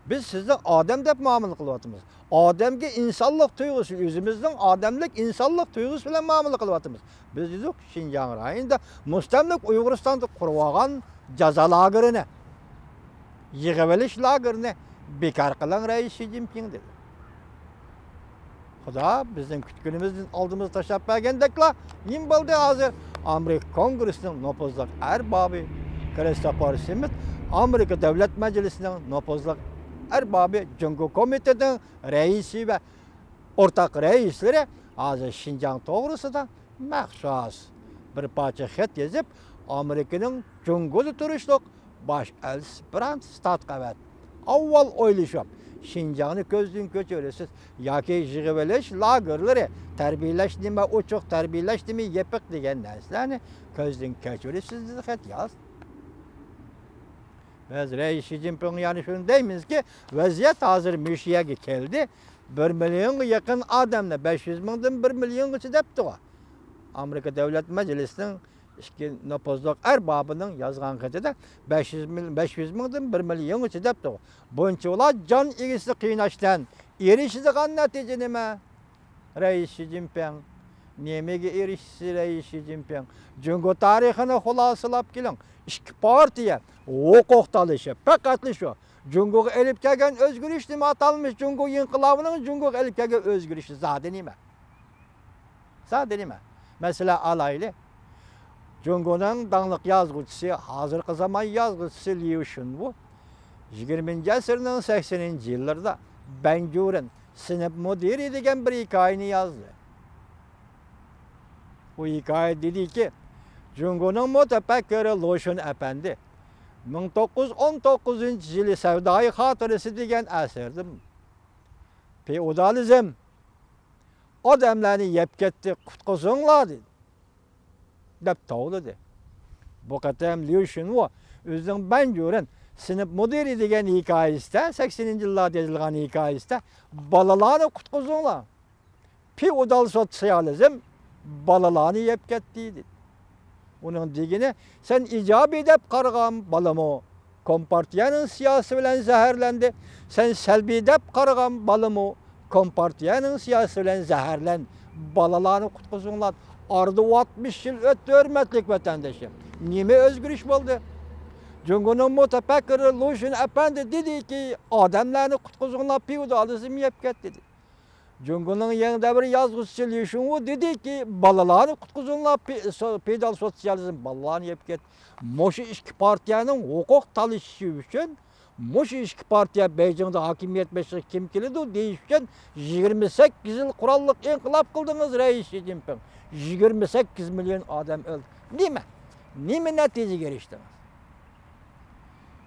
Biz sizden Adem dep muamele kılıvatımız. Adem'e insanlık duygusu, yüzümüzden Ademlik insanlık duygusu ile muamele kılıvatımız. Biz dedik Şinjan rayında Müstemlik Uyguristan'da kurvagan caza lagerine, yığıveliş lagerine bekar kılan reis Xi Jinping dedi. Xuda bizim kütkünümüzden aldığımız taşap bergendekla nim boldu hazır Amerika Kongresi'nin nopozluk erbabı Christopher Smith Amerika Devlet Meclisi'nin nopozluk erbabı Cungo Komite'nin reisi ve ortak reisleri hazır Şinjan doğrusunda məxsus bir parça xet yazıp Amerika'nın Cungo'da turuşluk baş elçisi Brand Statkavet avval oyluşup Şinjan'ı gözden köçürürsüz. Yaki jığıveleş lagerleri terbiyeleşti mi, uçuk terbiyeleşti mi, yepik degen neslerini gözden köçürürsüz dedi xet yaz. Biz Reis Xi Jinping yani şunu deyimiz ki vaziyet hazır müşiye geldi. 1 milyon yakın adamla 500 binden 1 milyon geçi depti o. Amerika Devlet Meclisi'nin nopozluk erbabının yazgan xetide 500 binden 1 milyon geçi depti o. Bunca ola can ilgisi kıynaştan erişidiğen netice nime? Reis Xi Jinping. Nemege erişisi Reis Xi Jinping. Cungo tarihini hulasılap gelin. İki partiye hukuk dalışı, pekatlı şu. Cungo'ya elip gelgen özgürlüş nime atalmış. Cungo inkılabının Cungo'ya elip gelgen özgürlüşü. Zade nime? Zade nime? Mesela alaylı. Cungo'nun danlık yazgıcısı, hazırkı zaman yazgıcısı Liu Xunwu. 20. asırın 80. yıllarda Ben Gurion sınıf müdiri degen bir hikayeni yazdı. Bu hikaye dedi ki, Cungo'nun mütefekkiri Liu Xun Efendi 1919 yılı Sevdayı Hatırası degen eserdim. Feodalizm adamlarını yep gitti, kutkusunlar dedi. Dep tavladı. Bu kadar Liu Xunwu özünün Ben Gurion sınıf müdiri degen hikayesinde, 80. yıllarda yazılgan hikayesinde balalarını kutkusunlar. Feodal sosyalizm balalarını yep gitti. Onun digini sen icap edip karıgan balımı Kompartiyanın siyasi bilen zehirlendi. Sen selbi edip karıgan balımı Kompartiyanın siyasi bilen zehirlen balalarını kutkusunlar. Ardı 60 yıl öttü hürmetlik vatandaşım. Nime özgürlük oldu? Cungo'nun mütefekkiri Liu Xun Efendi dedi ki adamlarını kutkusunlar feodalizm yep gitti dedi. Cungo'nun yanında bir yazgıcısı Liu Xunwu dedi ki balalarını kutkusunlar feodal sosyalizm balalarını yep gitti. Moşu iki partiyanın hukuk talışışı için Moşu iki partiya Beijing'de hakimiyet meşri kim kilidi değişken 28 yıl kurallık inkılap kıldınız Reis Xi Jinping. 28 milyon adam öldü. Nime? Nime netice geliştiniz?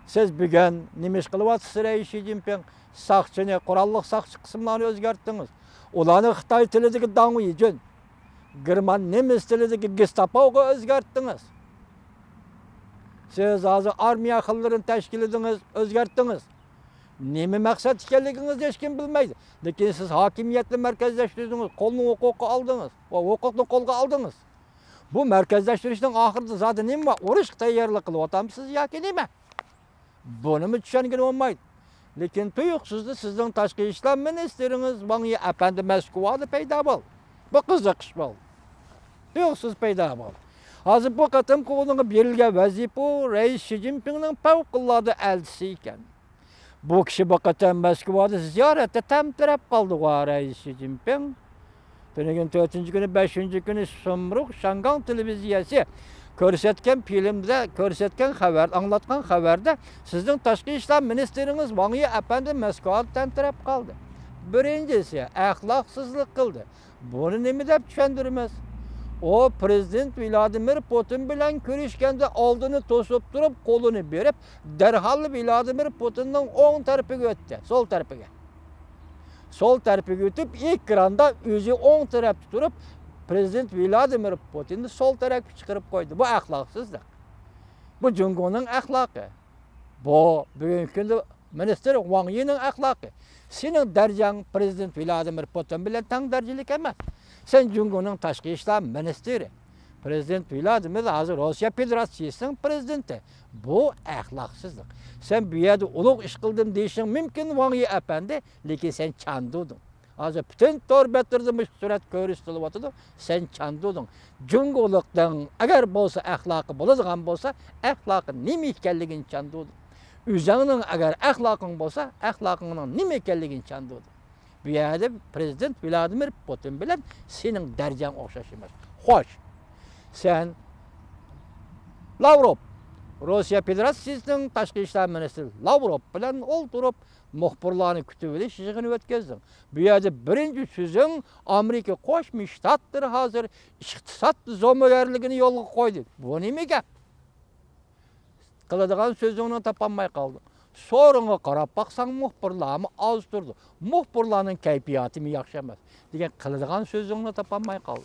Siz bugün nimiş kılıvatsız Reis Xi Jinping sakçını, kurallık sakçı kısımlarını özgerttiniz. Ulanı Xitay tilideki Dangui için, German Nemis tilideki Gestapo'yu özgerttiniz. Siz azı armiya akıllarını teşkil ediniz, özgerttiniz. Nemi maksat ikenliginizi hiç kim bilmeydi. Lakin siz hakimiyetli merkezleştirdiniz, kolunu hukuku aldınız, o hukukunu kolga aldınız. Bu merkezleştirişten ahırda zaten nemi var? Oruç tayarlı kılıp otamsız ya ki nemi? Bunu mu düşüngen olmaydı? Lakin tuyuksuzda sizden Taşkı İşler Ministeriniz bana efendi Moskova'da peyda bol. Bu kızık iş bol. Tuyuksuz peyda bol. Hazır bu katım koluna berilgen vazife Reis Xi Jinping'nin fevkalade elçisi iken. Bu kişi bu katım Moskova'da ziyarette tam taraf kaldı o Reis Xi Jinping. Dönegin 4. günü, 5. günü Sumruk Şangan televiziyası körsetken filmde, körsetken haber, anlatkan haberde sizin Taşkı İşler Ministeriniz bana efendi Moskova'dan taraf kaldı. Birincisi ahlaksızlık kıldı. Bunu nemi de düşündürmez. O Prezident Vladimir Putin bilen görüşkende aldığını tosup durup kolunu verip derhal Vladimir Putin'in 10 tarafı götürdü, sol tarafı. Sol tarafı götürüp ilk ekranda yüzü 10 taraf tutup Prezident Vladimir Putin'i sol tarafı çıkarıp koydu. Bu ahlaksızlık. Bu Cungo'nun ahlakı. Bu bugünkü Minister Wang Yi'nin ahlakı. Senin dercan Prezident Vladimir Putin bilen tan dercilik emez. Sen Cungo'nun Taşkı İşler Ministeri. Prezident Vladimir hazır Rusya Federasyası'nın prezidenti. Bu ahlaksızlık. Sen bir yerde uluk iş kıldın deyişin mümkün Vangi Efendi, lekin sen çandudun. Hazır bütün torbettirdiğimiz suret görüstülü vatıdı, sen çandudun. Cunguluktan eğer bolsa ahlakı bulazıgan bolsa, ahlakı nimi ikelligin çandudun. Üzerinin eğer ahlakın bolsa, ahlakının nimi ikelligin çandudun. Bir yerde Prezident Vladimir Putin bilen senin dercan okşaşımız. Hoş. Sen Lavrov, Rusya Federasyası'nın Taşkı İşler Ministri Lavrov bilen oturup muhbirlarını kütübeli şişigini ötkezdin. Bu yerde birinci sözün Amerika Koşmuş Ştatları hazır iktisat zomogerligini yolga koydu. Bu nime gap? Kılıdığın sözünü tapanmay kaldı. Soruna qarab baksan muhbirlarımı az durdu. Muhbirlarının keyfiyatı mı yakşamaz? Degen kılıdığın sözünü tapanmay kaldı.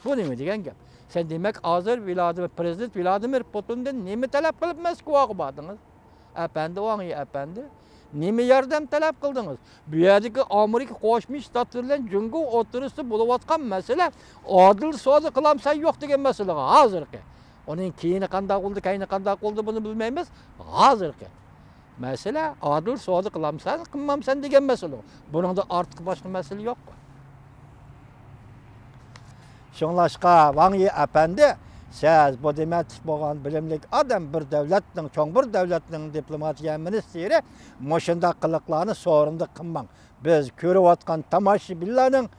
Bu nime degen gap? Sen demek hazır Prezident Vladimir Putin'den nemi talep kılıp Moskvaga bardınız? Efendi, o efendi. Nemi yardım talep kıldınız? Bu yerdeki Amerika Koşmuş Ştatları'nın Cungu oturusu buluvatkan mesele adil soğudu kılamsa yok degen mesele hazır ki. Onun kiyini kanda oldu, kayını kanda oldu bunu bilmeyimiz hazır ki. Mesele adil soğudu kılamsan, kılmamsan degen mesele. Bunun da artık başka mesele yok. Şoňlaşqa Vangi Efendi, siz bu demek boğan bilimlik adam bir devletning, çoğun bir devletning diplomatiya ministri, moşunda kılıklarını sorunda kılmang. Biz körüp atkan tamaşibillarning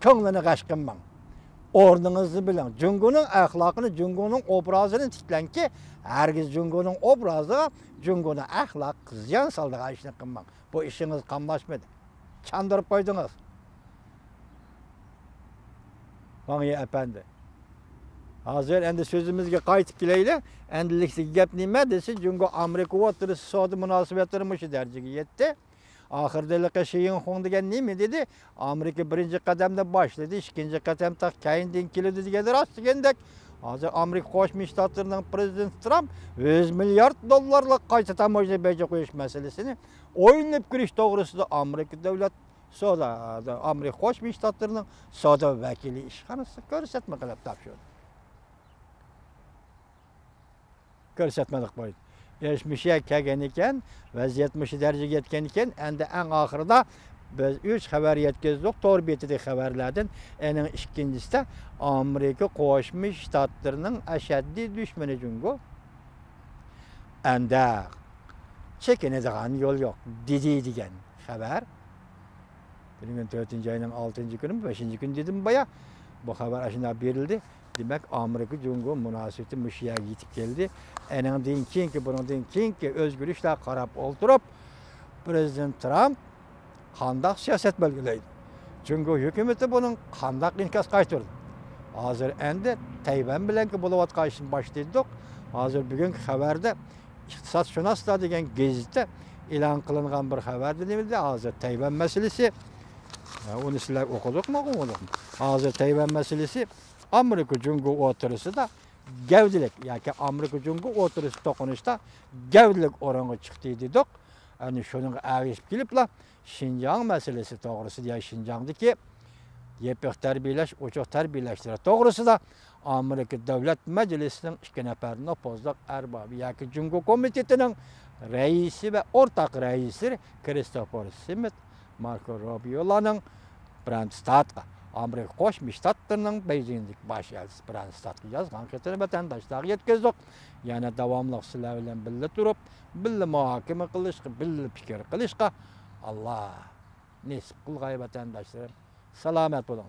köňlini gaşkınmang. Orduňyzy bilen, Jungunyň ahlakını, Jungunyň obrazını tiklenki, hergiz Jungunyň obrazy, Jungunyň ahlak ziyan saldyga işini kılmang. Bu işiniz kamlaşmadı. Çandırıp koydunuz. Vangi Efendi. Hazır endi sözümüzge qaytıp gileyle, endilikli gep nime desi, çünkü Amerika oturusu Saudi münasebetleri mışı dercigi yetti. Ahirdelik şeyin hon degen nime dedi, Amerika birinci kademde başladı, ikinci kadem tak kayin kilidi degedi rastı gendek. Hazır Amerika Koşmuş Ştatları'nın Prezident Trump 100 milyar dolarlık qayta tamojda bece koyuş meselesini oynayıp giriş doğrusu da Amerika devlet Amerika Koşmuş Ştatları'nın Saudi vekili işhanısı görsetme kılıp tapşırdı. Görsetmedik boyun. Geçmişe kegen iken, vaziyetmişi derece yetken iken, endi en ahırda biz 3 haber yetkizdik, doğru betideki haberlerden. Enin ikincisi de Amerika Koşmuş Ştatları'nın eşeddi düşmanı Jungo. Endi çekinediğin yol yok, dedi degen haber. Benim 4. ayının 6. günü, 5. gün dedim baya. Bu haber aşında verildi. Demek Amerika Jungo münasebeti müşiye gitip geldi. Enin deyin ki, bunun deyin ki, özgürlükle karab oturup Prezident Trump kandak siyaset belgeleydi. Jungo hükümeti bunun kandak inkas kaytırdı. Hazır endi Tayvan bilen ki buluvat kayışın başladık. Hazır bugün haberde iktisat şunasla degen gezide ilan kılıngan bir haber denildi. Hazır Tayvan meselesi onu sizler okuduk mu okuduk mu? Hazır Tayvan meselesi Amerika Jungo oturusu da gevdilik. Yani Amerika Jungo oturusu tokunuşta gevdilik oranı çıktı dedik. Yani şunun ağışıp gelip la Şinjan meselesi doğrusu diye Şinjan'daki yepek terbiyeleş, uçuk terbiyeleştirir. Doğrusu da Amerika Devlet Meclisi'nin 2 neferine pozdak erbabı. Yani Jungo Komiteti'nin reisi ve ortak reisi Christopher Smith, Marco Rubio'nun Brandstadt'a, Amerika Koşmuş Ştatları'nın Beijing'deki baş elçisi Brandstadt'a yazgan ketini vatandaşlar yetkizdik. Yani davamlı sizlerle birlikte durup, birlikte muhakeme kılışka, birlikte fikir kılışka Allah nesip kılgay vatandaşlarım. Selamet olun.